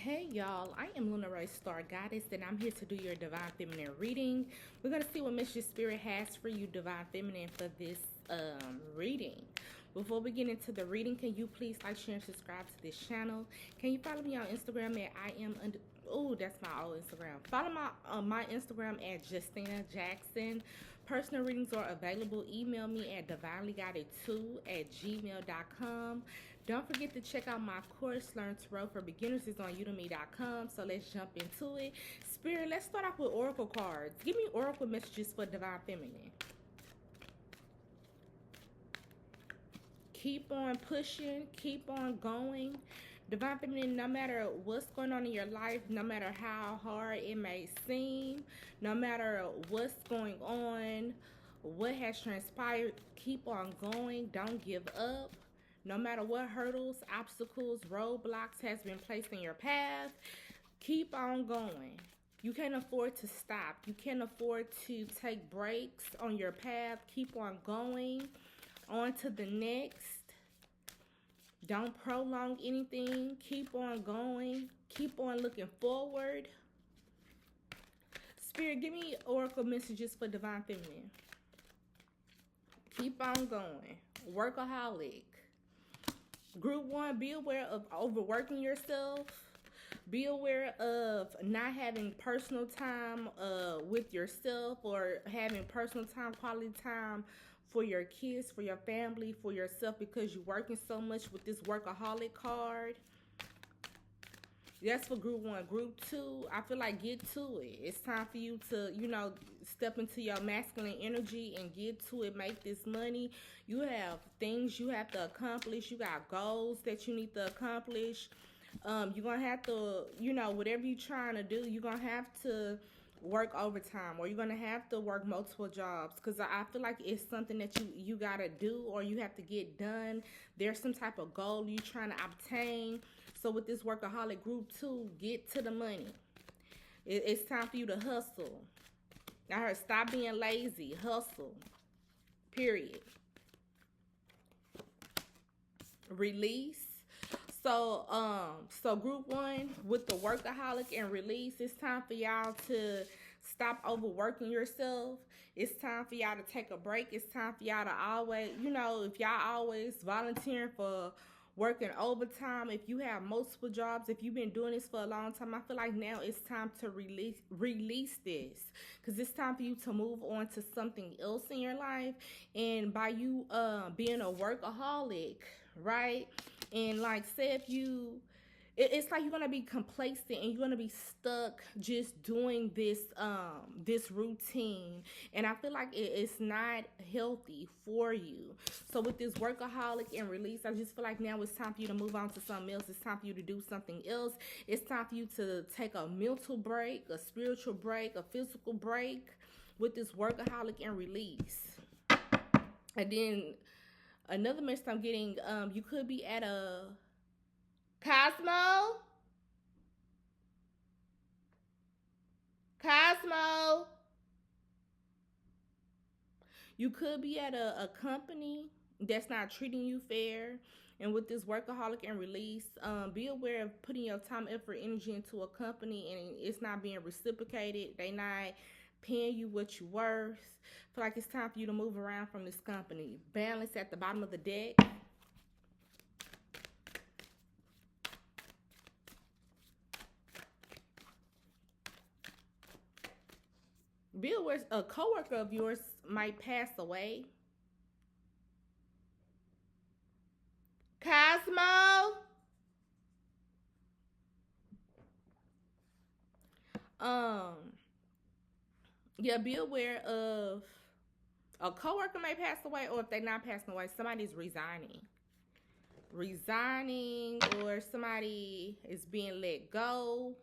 Hey y'all, I am Luna Ray Star Goddess, and I'm here to do your Divine Feminine reading. We're going to see what Message Spirit has for you, Divine Feminine, for this reading. Before we get into the reading, can you please like, share, and subscribe to this channel? Can you follow me on Instagram at oh, that's my old Instagram. Follow my Instagram at Justina Jackson. Personal readings are available. Email me at divinelyguided2@gmail.com. Don't forget to check out my course, Learn Tarot for Beginners. It's on udemy.com. So let's jump into it. Spirit, let's start off with Oracle cards. Give me Oracle messages for Divine Feminine. Keep on pushing. Keep on going. Divine Feminine, no matter what's going on in your life, no matter how hard it may seem, no matter what's going on, what has transpired, keep on going. Don't give up. No matter what hurdles, obstacles, roadblocks has been placed in your path, keep on going. You can't afford to stop. You can't afford to take breaks on your path. Keep on going. On to the next. Don't prolong anything. Keep on going. Keep on looking forward. Spirit, give me Oracle messages for Divine Feminine. Keep on going. Workaholic. Group 1, be aware of overworking yourself. Be aware of not having personal time with yourself, or having personal time, quality time for your kids, for your family, for yourself, because you're working so much with this workaholic card. That's for group 1. Group 2, I feel like get to it. It's time for you to, step into your masculine energy and get to it. Make this money. You have things you have to accomplish. You got goals that you need to accomplish. You're going to have to, whatever you're trying to do, you're going to have to work overtime, or you're going to have to work multiple jobs, because I feel like it's something that you got to do, or you have to get done. There's some type of goal you're trying to obtain. So with this workaholic group 2, get to the money. It's time for you to hustle. I heard stop being lazy. Hustle. Period. Release. So group 1 with the workaholic and release, it's time for y'all to stop overworking yourself. It's time for y'all to take a break. It's time for y'all to always, if y'all always volunteering for working overtime, if you have multiple jobs, if you've been doing this for a long time, I feel like now it's time to release this, because it's time for you to move on to something else in your life. And by you being a workaholic, right? And like, say if it's like you're gonna be complacent and you're gonna be stuck just doing this this routine, and I feel like it's not healthy for you. So with this workaholic and release, I just feel like now it's time for you to move on to something else. It's time for you to do something else. It's time for you to take a mental break, a spiritual break, a physical break with this workaholic and release. And then another message I'm getting, you could be at a Cosmo. You could be at a company that's not treating you fair. And with this workaholic and release, be aware of putting your time, effort, energy into a company and it's not being reciprocated. They not paying you what you're worth. I feel like it's time for you to move around from this company. Balance at the bottom of the deck. Be aware a coworker of yours might pass away. Cosmo. Yeah, be aware of a coworker may pass away, or if they're not passing away, somebody's resigning, or somebody is being let go.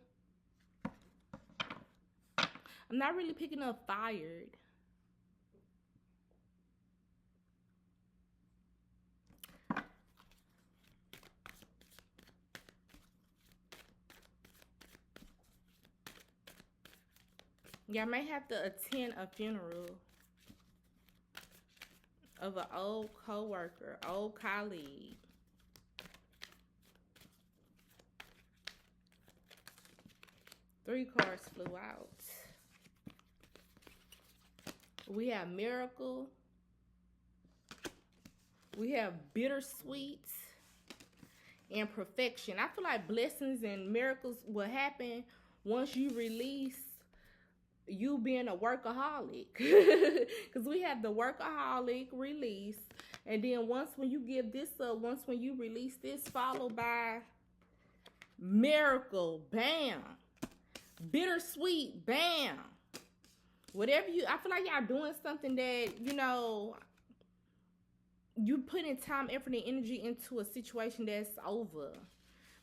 I'm not really picking up fired. Y'all may have to attend a funeral of an old coworker, old colleague. 3 cards flew out. We have miracle. We have bittersweet and perfection. I feel like blessings and miracles will happen once you release you being a workaholic. Because we have the workaholic release. And then once when you give this up, once when you release this, followed by miracle, bam. Bittersweet, bam. Whatever you, I feel like y'all doing something that, you know, you putting time, effort, and energy into a situation that's over.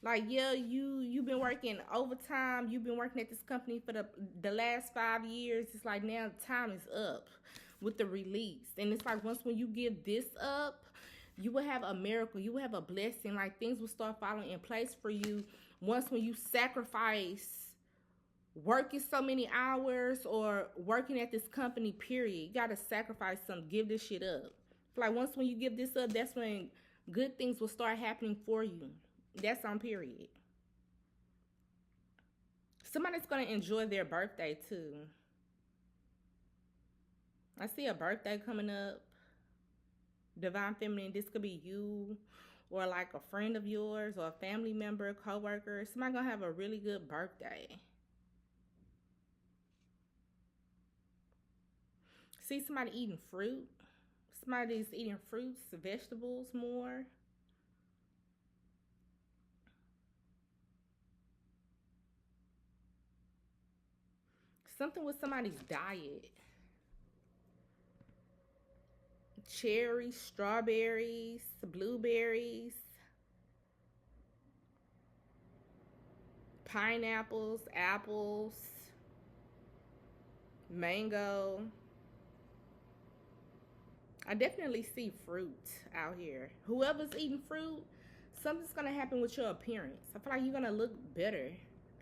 Like, yeah, you've been working overtime. You've been working at this company for the last 5 years. It's like now time is up with the release. And it's like once when you give this up, you will have a miracle. You will have a blessing. Like things will start falling in place for you. Once when you sacrifice working so many hours or working at this company, period. You got to sacrifice something. Give this shit up. Like once when you give this up, that's when good things will start happening for you. That's on period. Somebody's going to enjoy their birthday too. I see a birthday coming up. Divine Feminine, this could be you or like a friend of yours or a family member, coworker. Somebody going to have a really good birthday. See somebody eating fruit. Somebody's eating fruits, vegetables more. Something with somebody's diet. Cherries, strawberries, blueberries, pineapples, apples, mango. I definitely see fruit out here. Whoever's eating fruit, something's going to happen with your appearance. I feel like you're going to look better.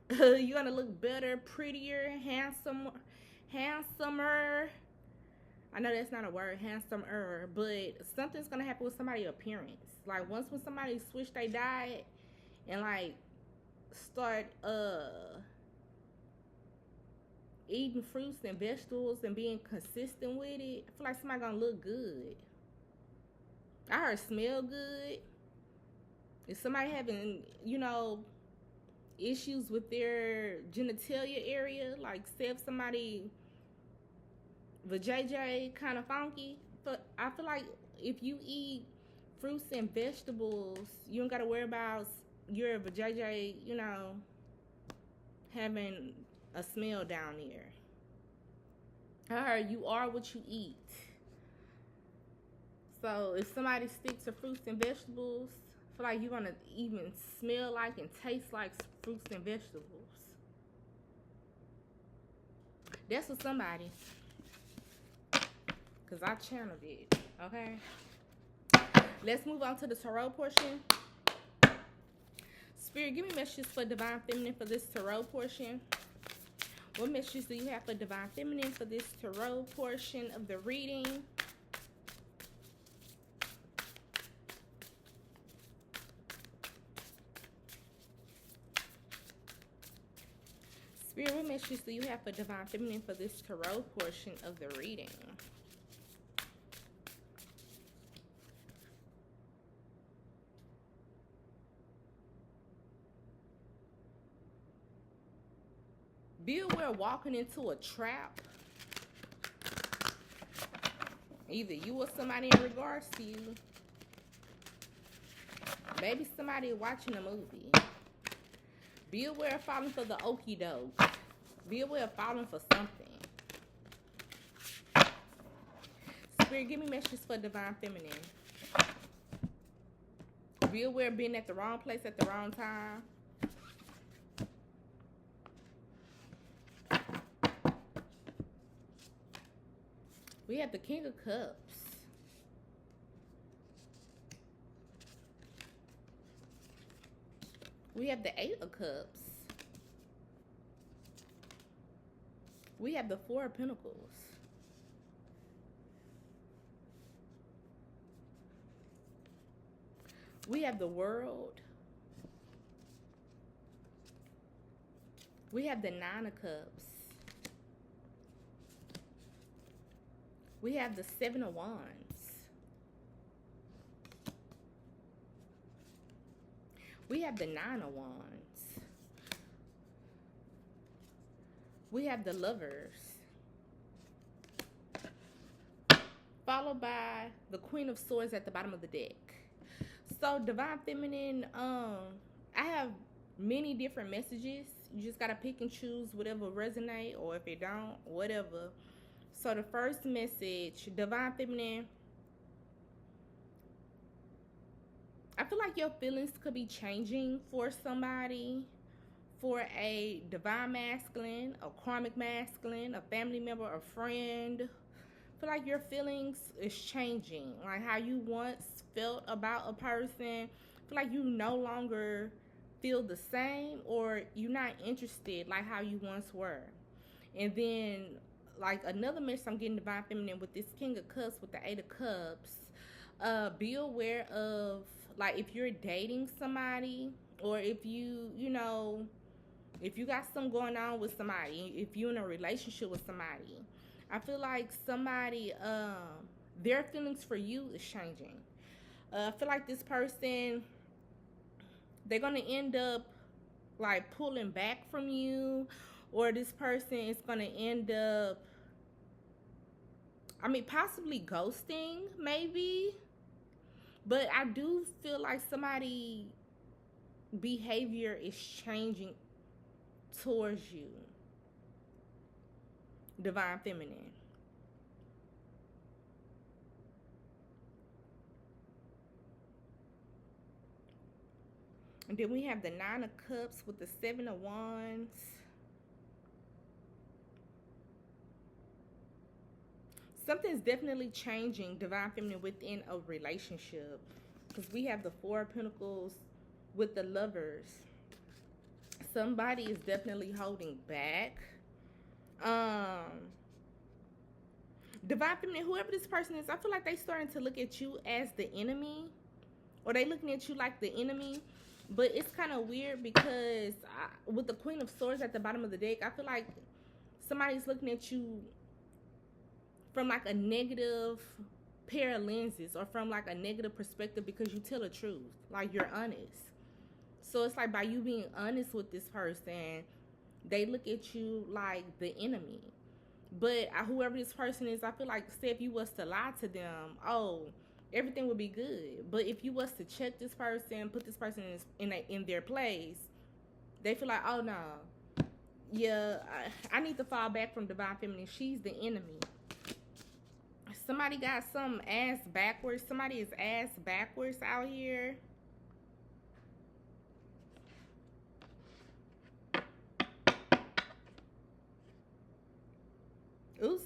You're going to look better, prettier, handsomer. I know that's not a word, handsomer, but something's going to happen with somebody's appearance. Like once when somebody switch their diet and like start eating fruits and vegetables and being consistent with it, I feel like somebody gonna look good. I heard smell good. If somebody having, you know, issues with their genitalia area, like say if somebody vajayjay kind of funky, but I feel like if you eat fruits and vegetables, you don't gotta worry about your vajayjay, you know, having a smell down there. I heard you are what you eat. So if somebody sticks to fruits and vegetables, I feel like you're gonna even smell like and taste like fruits and vegetables. That's for somebody. Because I channeled it. Okay. Let's move on to the tarot portion. Spirit, give me messages for Divine Feminine for this tarot portion. What messages do you have for Divine Feminine for this tarot portion of the reading? Spirit, what messages do you have for Divine Feminine for this tarot portion of the reading? Be aware walking into a trap. Either you or somebody in regards to you. Maybe somebody watching a movie. Be aware of falling for the okie doke. Be aware of falling for something. Spirit, give me messages for Divine Feminine. Be aware of being at the wrong place at the wrong time. We have the King of Cups. We have the Eight of Cups. We have the Four of Pentacles. We have the World. We have the Nine of Cups. We have the Seven of Wands. We have the Nine of Wands. We have the Lovers. Followed by the Queen of Swords at the bottom of the deck. So, Divine Feminine, I have many different messages. You just got to pick and choose whatever resonate, or if it don't, whatever. So, the first message, Divine Feminine, I feel like your feelings could be changing for somebody, for a Divine Masculine, a Karmic Masculine, a family member, a friend. I feel like your feelings is changing. Like how you once felt about a person, I feel like you no longer feel the same, or you're not interested like how you once were. And then, like, another message I'm getting, Divine Feminine, with this King of Cups, with the Eight of Cups, be aware of, like, if you're dating somebody, or if you know, if you got something going on with somebody, if you're in a relationship with somebody, I feel like somebody, their feelings for you is changing. I feel like this person, they're going to end up, like, pulling back from you, or this person is going to end up, I mean, possibly ghosting, maybe. But I do feel like somebody behavior is changing towards you, Divine Feminine. And then we have the Nine of Cups with the Seven of Wands. Something's definitely changing, Divine Feminine, within a relationship. Because we have the Four of Pentacles with the Lovers. Somebody is definitely holding back. Divine Feminine, whoever this person is, I feel like they starting to look at you as the enemy, or they looking at you like the enemy. But it's kind of weird because with the Queen of Swords at the bottom of the deck, I feel like somebody's looking at you from like a negative pair of lenses, or from like a negative perspective, because you tell the truth, like you're honest. So it's like by you being honest with this person, they look at you like the enemy. But whoever this person is, I feel like, say if you was to lie to them, oh, everything would be good. But if you was to check this person, put this person in their place, they feel like, oh no, yeah, I need to fall back from Divine Feminine. She's the enemy. Somebody got some ass backwards. Somebody is ass backwards out here. Ooh,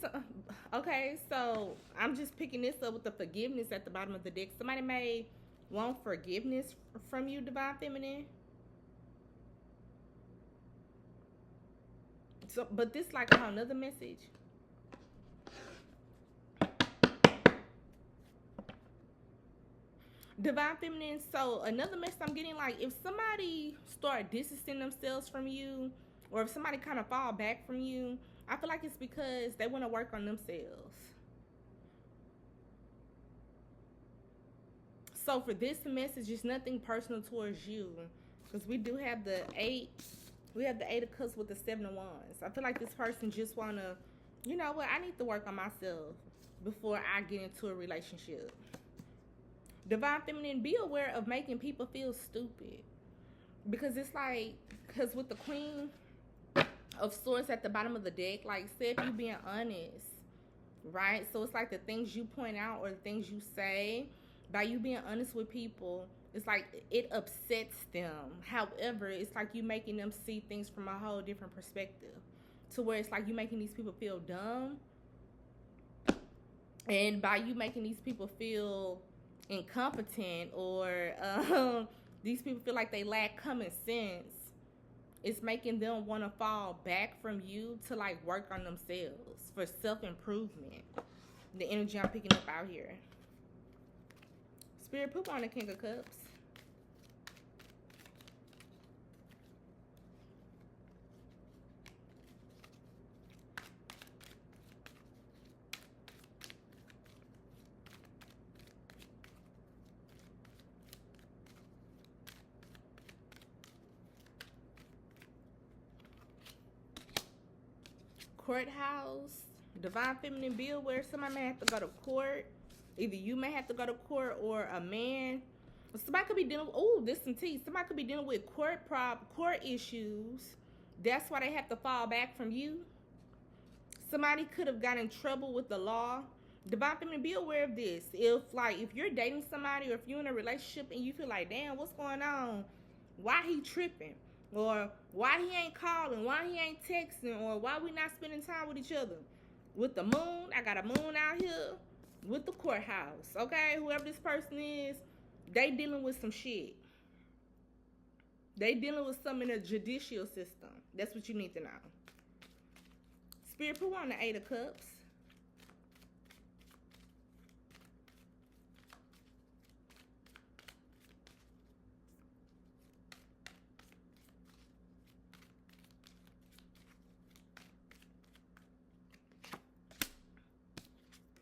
okay, so I'm just picking this up with the forgiveness at the bottom of the deck. Somebody may want forgiveness from you, Divine Feminine. So, but this like another message. Divine Feminine, so another message I'm getting, like, if somebody start distancing themselves from you, or if somebody kind of fall back from you, I feel like it's because they want to work on themselves. So for this message, it's nothing personal towards you, because we do have the Eight of Cups with the Seven of Wands. I feel like this person just want to, you know what, I need to work on myself before I get into a relationship. Divine Feminine, be aware of making people feel stupid. Because it's like, because with the Queen of Swords at the bottom of the deck, like, say if you being honest, right? So it's like the things you point out or the things you say, by you being honest with people, it's like it upsets them. However, it's like you making them see things from a whole different perspective, to where it's like you making these people feel dumb. And by you making these people feel incompetent, or these people feel like they lack common sense, it's making them want to fall back from you to like work on themselves for self-improvement. The energy I'm picking up out here. Spirit, poop on the King of Cups. courthouse. Divine feminine bill where somebody may have to go to court. Either you may have to go to court or a man. Somebody could be dealing with, oh, this some tea. Somebody could be dealing with court issues. That's why they have to fall back from you. Somebody could have gotten in trouble with the law. Divine feminine, be aware of this. If you're dating somebody or if you're in a relationship and you feel like, damn, what's going on? Why he tripping? Or why he ain't calling? Why he ain't texting? Or why we not spending time with each other? With the moon, I got a moon out here with the courthouse. Okay, whoever this person is, they dealing with some shit. They dealing with something in the judicial system. That's what you need to know. Spirit, put on the 8 of Cups.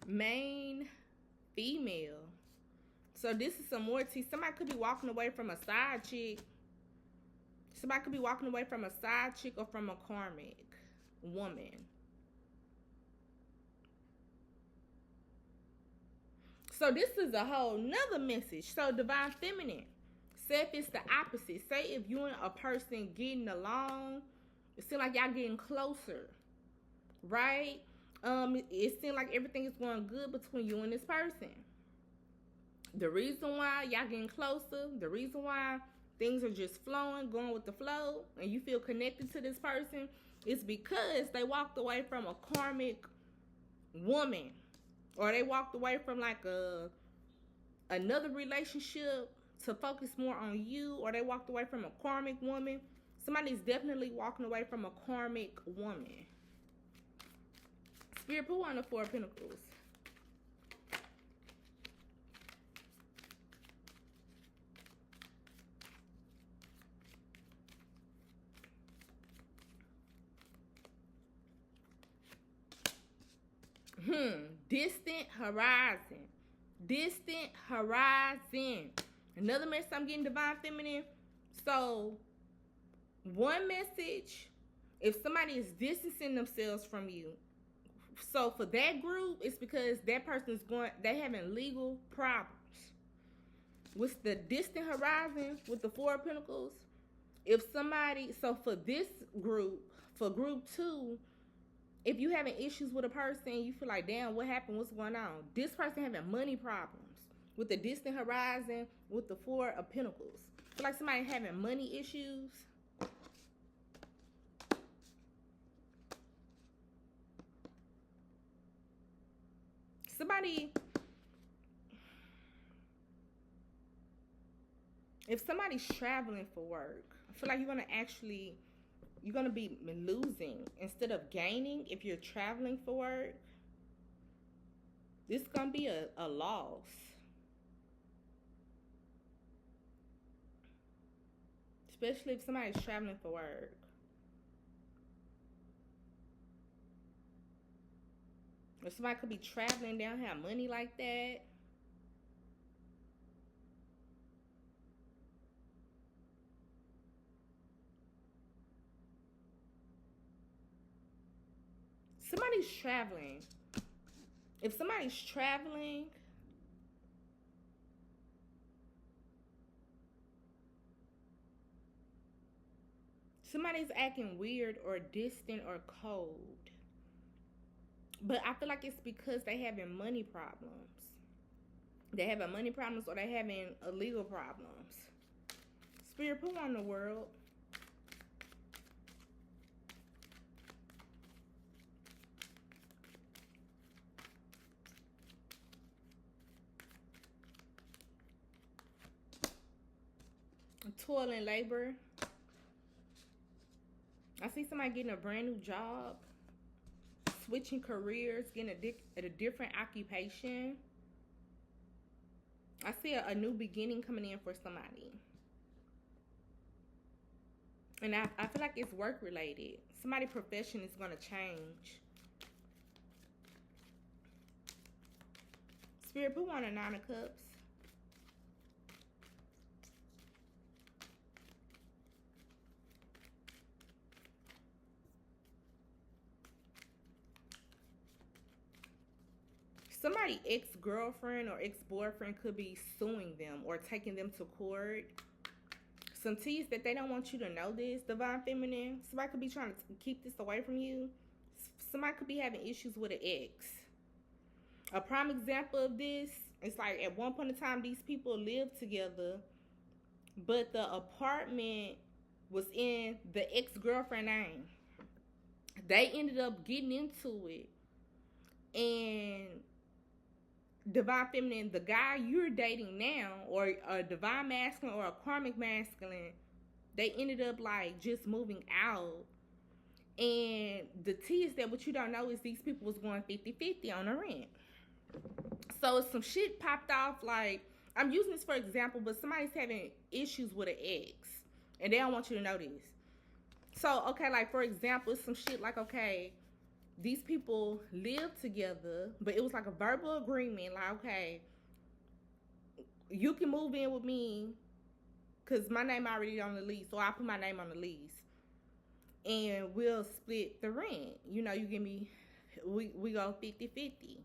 Main female. So this is some more tea. Somebody could be walking away from a side chick. Somebody could be walking away from a side chick or from a karmic woman. So this is a whole nother message. So divine feminine. Say if it's the opposite. Say if you and a person getting along, it seems like y'all getting closer, right? It seems like everything is going good between you and this person. The reason why y'all getting closer, the reason why things are just flowing, going with the flow, and you feel connected to this person is because they walked away from a karmic woman, or they walked away from like another relationship to focus more on you, or they walked away from a karmic woman. Somebody's definitely walking away from a karmic woman. Spirit, put on the 4 of Pentacles. Distant horizon. Distant horizon. Another message I'm getting, divine feminine. So, one message, if somebody is distancing themselves from you, so for that group, it's because that person's they having legal problems. With the distant horizon, with the 4 of Pentacles, if somebody, so for this group, for group 2, if you having issues with a person, you feel like, damn, what happened? What's going on? This person having money problems. With the distant horizon, with the 4 of Pentacles. I feel like somebody having money issues. Somebody, if somebody's traveling for work, I feel like you're going to be losing instead of gaining if you're traveling for work. This is going to be a loss. Especially if somebody's traveling for work. Or somebody could be traveling, they don't have money like that. Somebody's traveling. If somebody's traveling, somebody's acting weird or distant or cold. But I feel like it's because they having money problems. They having money problems or they having illegal problems. Spirit, put on the World. Toil and labor. I see somebody getting a brand new job. Switching careers, getting a different occupation. I see a new beginning coming in for somebody. And I feel like it's work related. Somebody's profession is going to change. Spirit, put on a 9 of Cups. somebody ex-girlfriend or ex-boyfriend could be suing them or taking them to court. Some teas that they don't want you to know this, Divine Feminine. Somebody could be trying to keep this away from you. Somebody could be having issues with an ex. A prime example of this is like at one point in time, these people lived together, but the apartment was in the ex-girlfriend name. They ended up getting into it, and Divine Feminine, the guy you're dating now, or a Divine Masculine or a Karmic Masculine, they ended up like just moving out. And the tea is that what you don't know is these people was going 50-50 on the rent. So some shit popped off. Like, I'm using this for example, but somebody's having issues with an ex, and they don't want you to know this. So, okay, like for example, some shit like, okay, these people lived together, but it was like a verbal agreement. Like, okay, you can move in with me because my name already on the lease, so I put my name on the lease, and we'll split the rent. You know, you give me, we go 50-50.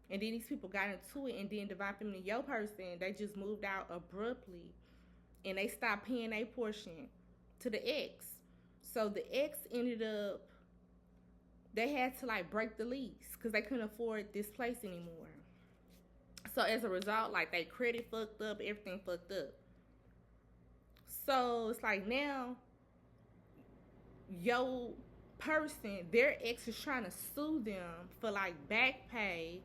And then these people got into it, and then Divine Feminine, your person, they just moved out abruptly, and they stopped paying their portion to the ex. So the ex ended up, they had to like break the lease because they couldn't afford this place anymore. So as a result, like they credit fucked up, everything fucked up. So it's like now, your person, their ex is trying to sue them for like back pay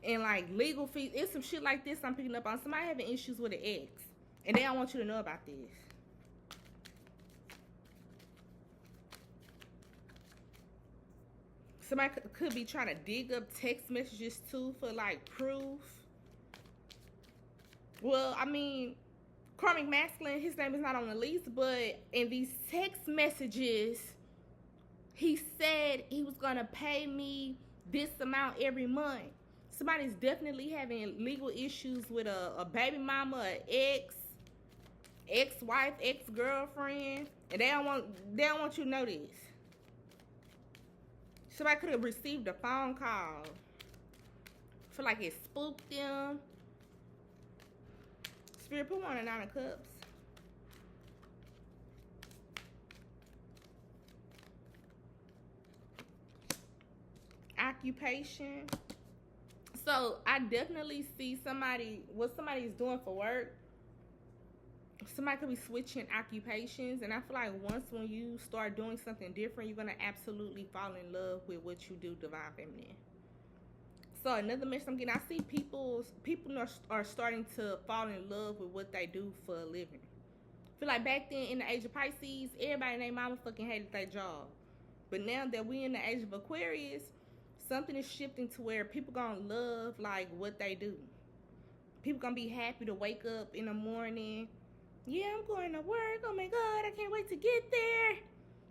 and like legal fees. It's some shit like this I'm picking up on. Somebody having issues with an ex, and they don't want you to know about this. Somebody could be trying to dig up text messages too for like proof. Well, I mean, Karmic Masculine, his name is not on the lease, but in these text messages, he said he was gonna pay me this amount every month. Somebody's definitely having legal issues with a baby mama, an ex-wife, ex-girlfriend, and they don't want you to know this. Somebody could have received a phone call. Feel like it spooked them. Spirit, put one in 9 of Cups. Occupation. So I definitely see what somebody's doing for work. Somebody could be switching occupations, and I feel like once when you start doing something different, you're gonna absolutely fall in love with what you do, Divine Feminine. So another message I'm getting, I see people are starting to fall in love with what they do for a living. I feel like back then in the age of Pisces, everybody and their mama fucking hated their job. But now that we in the age of Aquarius, something is shifting to where people gonna love like what they do. People gonna be happy to wake up in the morning. Yeah, I'm going to work. Oh my God, I can't wait to get there.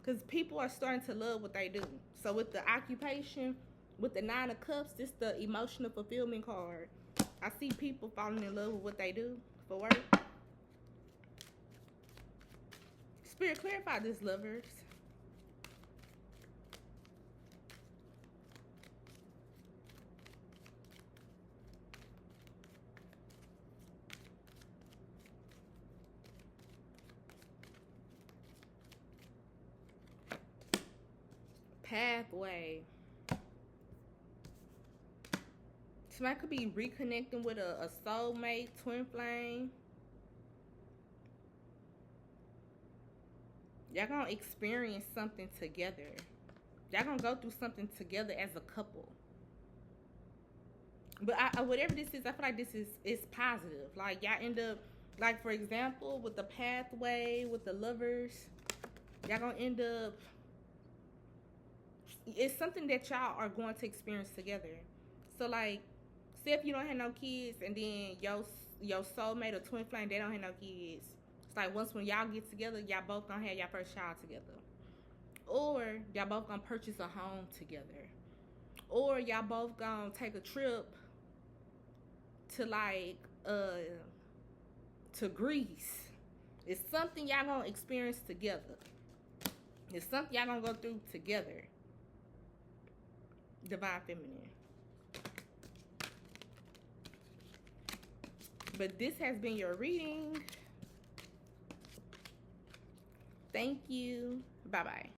Because people are starting to love what they do. So with the occupation, with the 9 of Cups, this is the emotional fulfillment card. I see people falling in love with what they do for work. Spirit, clarify this, lovers. Pathway. Somebody could be reconnecting with a soulmate, twin flame. Y'all gonna experience something together. Y'all gonna go through something together as a couple. But whatever this is, I feel like this is positive. Like y'all end up, like for example, with the pathway, with the lovers, y'all gonna end up, it's something that y'all are going to experience together. So like, say if you don't have no kids, and then your soulmate or twin flame, they don't have no kids. It's like once when y'all get together, y'all both gonna have your first child together. Or y'all both gonna purchase a home together. Or y'all both gonna take a trip to like to Greece. It's something y'all gonna experience together. It's something y'all gonna go through together. Divine Feminine. But this has been your reading. Thank you. Bye-bye.